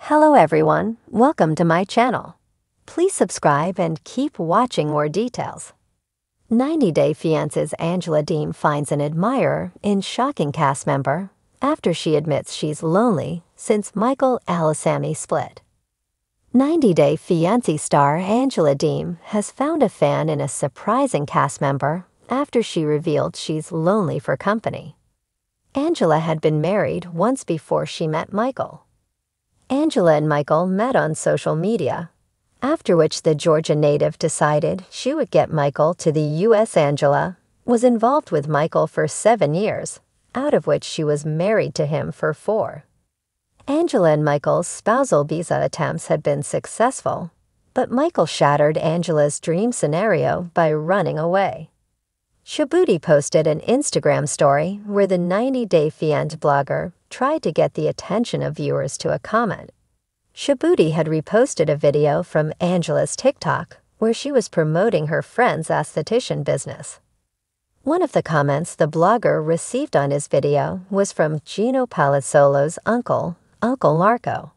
Hello everyone, welcome to my channel. Please subscribe and keep watching more details. 90 Day Fiancé's Angela Deem finds an admirer in shocking cast member after she admits she's lonely since Michae split. 90 Day Fiancé star Angela Deem has found a fan in a surprising cast member after she revealed she's lonely for company. Angela had been married once before she met Michae. Angela and Michae met on social media, after which the Georgia native decided she would get Michae to the U.S. Angela was involved with Michae for 7 years, out of which she was married to him for 4. Angela and Michael's spousal visa attempts had been successful, but Michae shattered Angela's dream scenario by running away. Spli posted an Instagram story where the 90 Day Fiancé blogger tried to get the attention of viewers to a comment. Spli had reposted a video from Angela's TikTok where she was promoting her friend's esthetician business. One of the comments the blogger received on his video was from Gino Palazzolo's uncle, Uncle Marco.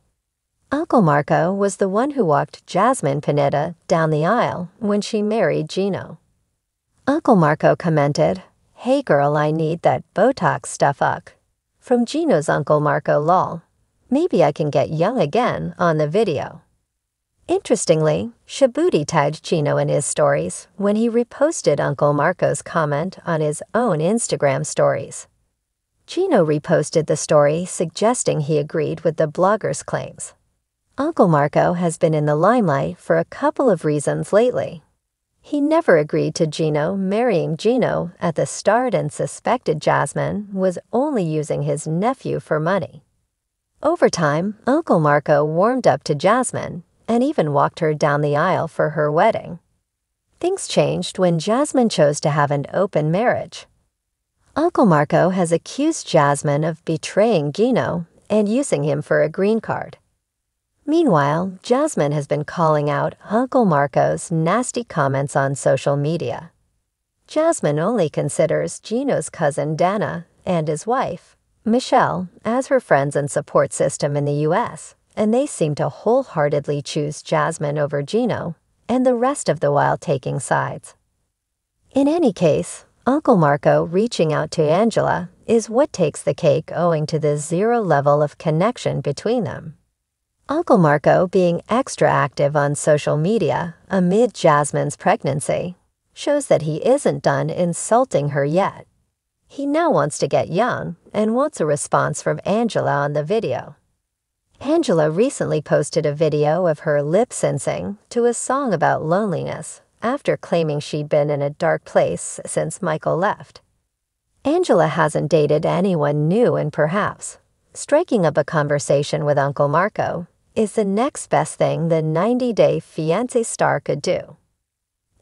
Uncle Marco was the one who walked Jasmine Pineda down the aisle when she married Gino. Uncle Marco commented, "Hey girl, I need that Botox stuff up." From Gino's Uncle Marco lol. Maybe I can get young again on the video. Interestingly, Spli tagged Gino in his stories when he reposted Uncle Marco's comment on his own Instagram stories. Gino reposted the story suggesting he agreed with the blogger's claims. Uncle Marco has been in the limelight for a couple of reasons lately. He never agreed to Gino marrying Gino at the start and suspected Jasmine was only using his nephew for money. Over time, Uncle Marco warmed up to Jasmine and even walked her down the aisle for her wedding. Things changed when Jasmine chose to have an open marriage. Uncle Marco has accused Jasmine of betraying Gino and using him for a green card. Meanwhile, Jasmine has been calling out Uncle Marco's nasty comments on social media. Jasmine only considers Gino's cousin Dana and his wife, Michelle, as her friends and support system in the U.S., and they seem to wholeheartedly choose Jasmine over Gino and the rest of the while taking sides. In any case, Uncle Marco reaching out to Angela is what takes the cake owing to the zero level of connection between them. Uncle Marco being extra active on social media amid Jasmine's pregnancy shows that he isn't done insulting her yet. He now wants to get young and wants a response from Angela on the video. Angela recently posted a video of her lip-syncing to a song about loneliness after claiming she'd been in a dark place since Michae left. Angela hasn't dated anyone new and perhaps striking up a conversation with Uncle Marco is the next best thing the 90 Day Fiancé star could do.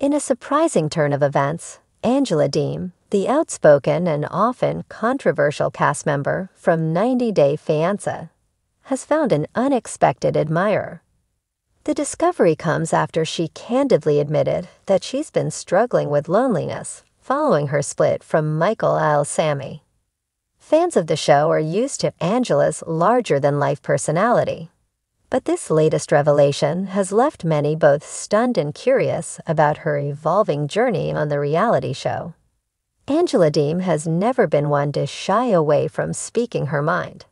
In a surprising turn of events, Angela Deem, the outspoken and often controversial cast member from 90 Day Fiancé, has found an unexpected admirer. The discovery comes after she candidly admitted that she's been struggling with loneliness following her split from Michae. Fans of the show are used to Angela's larger-than-life personality, but this latest revelation has left many both stunned and curious about her evolving journey on the reality show. Angela Deem has never been one to shy away from speaking her mind.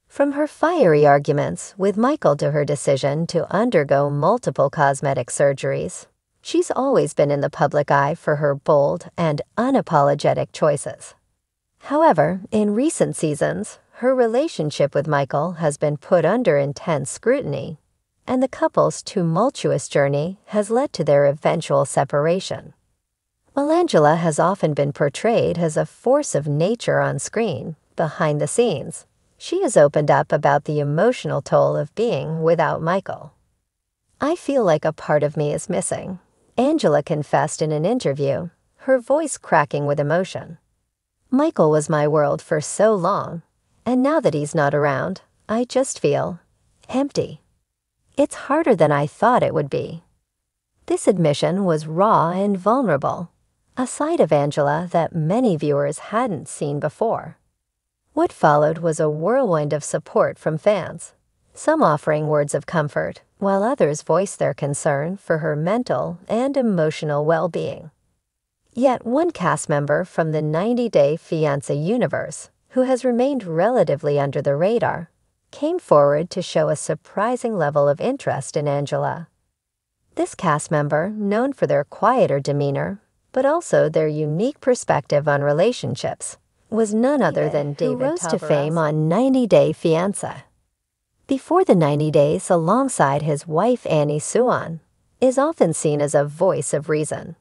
From her fiery arguments with Michae to her decision to undergo multiple cosmetic surgeries, she's always been in the public eye for her bold and unapologetic choices. However, in recent seasons, her relationship with Michae has been put under intense scrutiny, and the couple's tumultuous journey has led to their eventual separation. While Angela has often been portrayed as a force of nature on screen, behind the scenes, she has opened up about the emotional toll of being without Michae. "I feel like a part of me is missing," Angela confessed in an interview, her voice cracking with emotion. "Michae was my world for so long, and now that he's not around, I just feel empty. It's harder than I thought it would be." This admission was raw and vulnerable, a side of Angela that many viewers hadn't seen before. What followed was a whirlwind of support from fans, some offering words of comfort, while others voiced their concern for her mental and emotional well-being. Yet one cast member from the 90-Day Fiancé universe, who has remained relatively under the radar, came forward to show a surprising level of interest in Angela. This cast member, known for their quieter demeanor, but also their unique perspective on relationships, was none other than David, who rose to fame on 90-Day Fiancé. Before the 90 days, alongside his wife Annie Suan, is often seen as a voice of reason.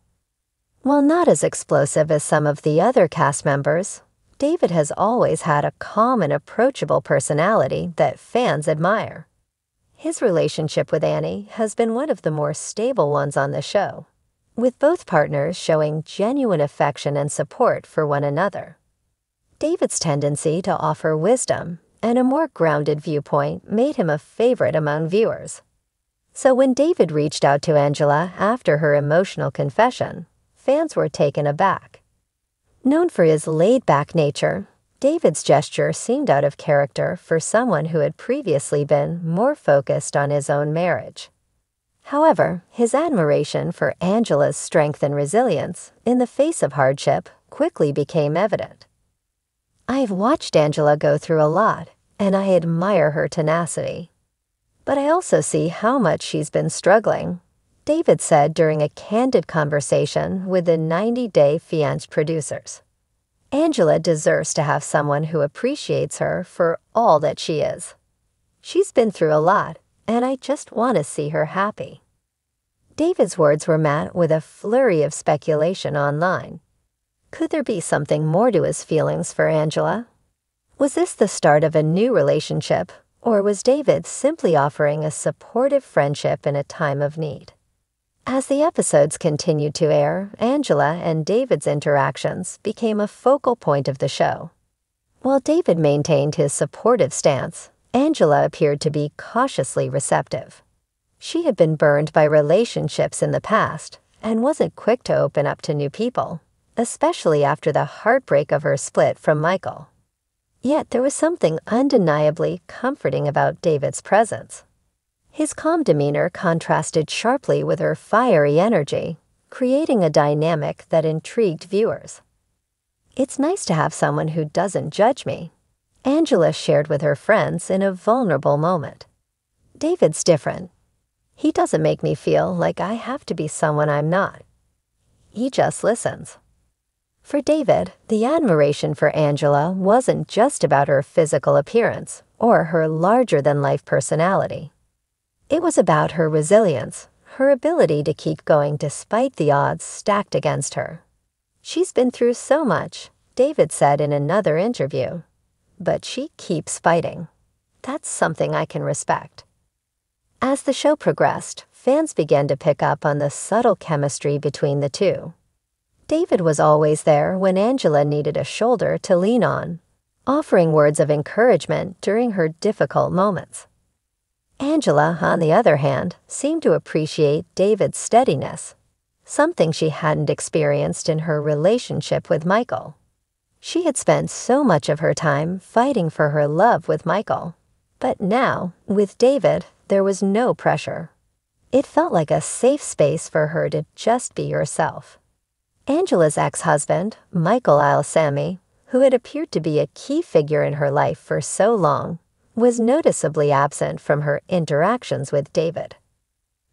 While not as explosive as some of the other cast members, David has always had a calm and approachable personality that fans admire. His relationship with Annie has been one of the more stable ones on the show, with both partners showing genuine affection and support for one another. David's tendency to offer wisdom and a more grounded viewpoint made him a favorite among viewers. So when David reached out to Angela after her emotional confession, fans were taken aback. Known for his laid-back nature, David's gesture seemed out of character for someone who had previously been more focused on his own marriage. However, his admiration for Angela's strength and resilience in the face of hardship quickly became evident. "I've watched Angela go through a lot, and I admire her tenacity. But I also see how much she's been struggling," David said during a candid conversation with the 90-Day Fiancé producers. "Angela deserves to have someone who appreciates her for all that she is. She's been through a lot, and I just want to see her happy." David's words were met with a flurry of speculation online. Could there be something more to his feelings for Angela? Was this the start of a new relationship, or was David simply offering a supportive friendship in a time of need? As the episodes continued to air, Angela and David's interactions became a focal point of the show. While David maintained his supportive stance, Angela appeared to be cautiously receptive. She had been burned by relationships in the past and wasn't quick to open up to new people, especially after the heartbreak of her split from Michae. Yet there was something undeniably comforting about David's presence. His calm demeanor contrasted sharply with her fiery energy, creating a dynamic that intrigued viewers. "It's nice to have someone who doesn't judge me," Angela shared with her friends in a vulnerable moment. "David's different. He doesn't make me feel like I have to be someone I'm not. He just listens." For David, the admiration for Angela wasn't just about her physical appearance or her larger-than-life personality. It was about her resilience, her ability to keep going despite the odds stacked against her. "She's been through so much," David said in another interview, "but she keeps fighting. That's something I can respect." As the show progressed, fans began to pick up on the subtle chemistry between the two. David was always there when Angela needed a shoulder to lean on, offering words of encouragement during her difficult moments. Angela, on the other hand, seemed to appreciate David's steadiness, something she hadn't experienced in her relationship with Michae. She had spent so much of her time fighting for her love with Michae, but now, with David, there was no pressure. It felt like a safe space for her to just be herself. Angela's ex-husband, Michae Al-Sami, who had appeared to be a key figure in her life for so long, was noticeably absent from her interactions with David.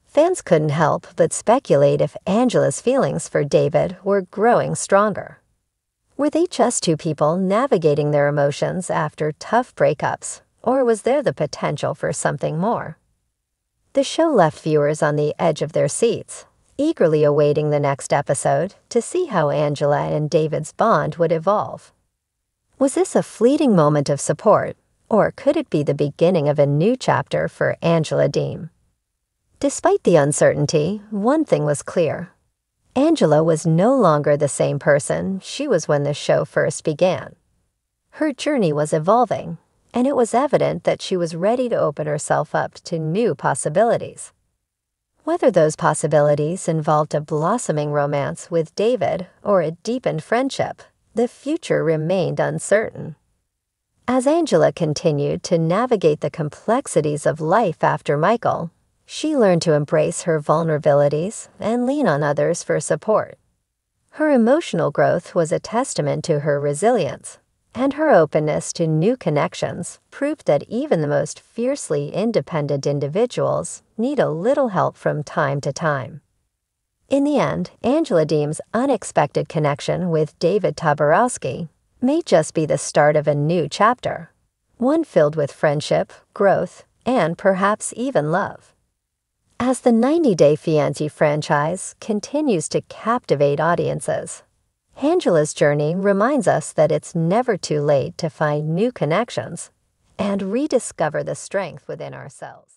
Fans couldn't help but speculate if Angela's feelings for David were growing stronger. Were they just two people navigating their emotions after tough breakups, or was there the potential for something more? The show left viewers on the edge of their seats, eagerly awaiting the next episode to see how Angela and David's bond would evolve. Was this a fleeting moment of support, or could it be the beginning of a new chapter for Angela Deem? Despite the uncertainty, one thing was clear. Angela was no longer the same person she was when the show first began. Her journey was evolving, and it was evident that she was ready to open herself up to new possibilities. Whether those possibilities involved a blossoming romance with David or a deepened friendship, the future remained uncertain. As Angela continued to navigate the complexities of life after Michael, she learned to embrace her vulnerabilities and lean on others for support. Her emotional growth was a testament to her resilience, and her openness to new connections proved that even the most fiercely independent individuals need a little help from time to time. In the end, Angela Deem's unexpected connection with David Tabarowski may just be the start of a new chapter, one filled with friendship, growth, and perhaps even love. As the 90-Day Fiancé franchise continues to captivate audiences, Angela's journey reminds us that it's never too late to find new connections and rediscover the strength within ourselves.